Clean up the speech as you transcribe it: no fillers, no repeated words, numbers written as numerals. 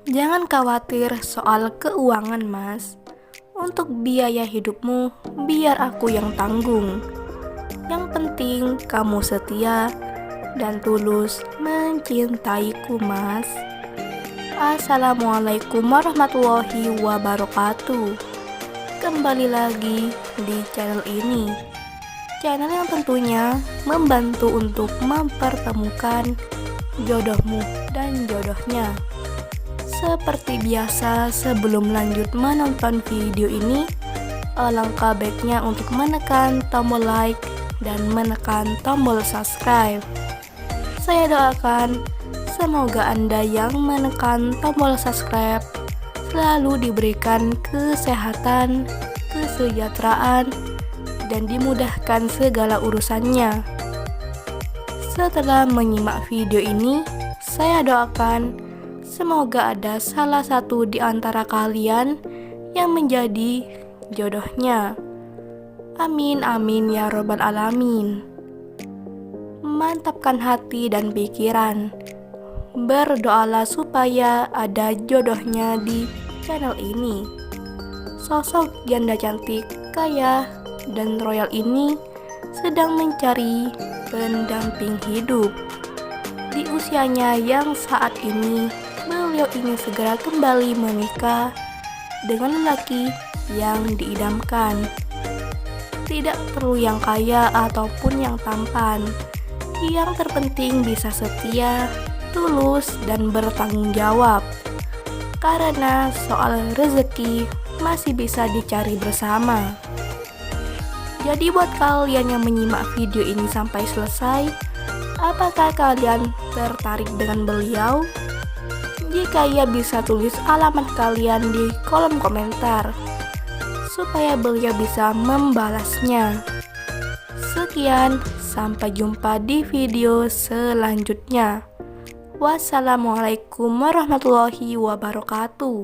Jangan khawatir soal keuangan, Mas. Untuk biaya hidupmu, biar aku yang tanggung. Yang penting kamu setia dan tulus mencintaiku, Mas. Assalamualaikum warahmatullahi wabarakatuh. Kembali lagi di channel ini. Channel yang tentunya membantu untuk mempertemukan jodohmu dan jodohnya. Seperti biasa, sebelum lanjut menonton video ini, alangkah baiknya untuk menekan tombol like dan menekan tombol subscribe. Saya doakan semoga Anda yang menekan tombol subscribe selalu diberikan kesehatan, kesejahteraan, dan dimudahkan segala urusannya. Setelah menyimak video ini, saya doakan semoga ada salah satu di antara kalian yang menjadi jodohnya. Amin amin ya robbal alamin. Mantapkan hati dan pikiran. Berdoalah supaya ada jodohnya di channel ini. Sosok janda cantik, kaya, dan royal ini sedang mencari pendamping hidup. Di usianya yang saat ini, beliau ingin segera kembali menikah dengan lelaki yang diidamkan. Tidak perlu yang kaya ataupun yang tampan. Yang terpenting bisa setia, tulus, dan bertanggung jawab. Karena soal rezeki masih bisa dicari bersama. Jadi buat kalian yang menyimak video ini sampai selesai, apakah kalian tertarik dengan beliau? Jika iya, bisa tulis alamat kalian di kolom komentar supaya beliau bisa membalasnya. Sekian, sampai jumpa di video selanjutnya. Wassalamualaikum warahmatullahi wabarakatuh.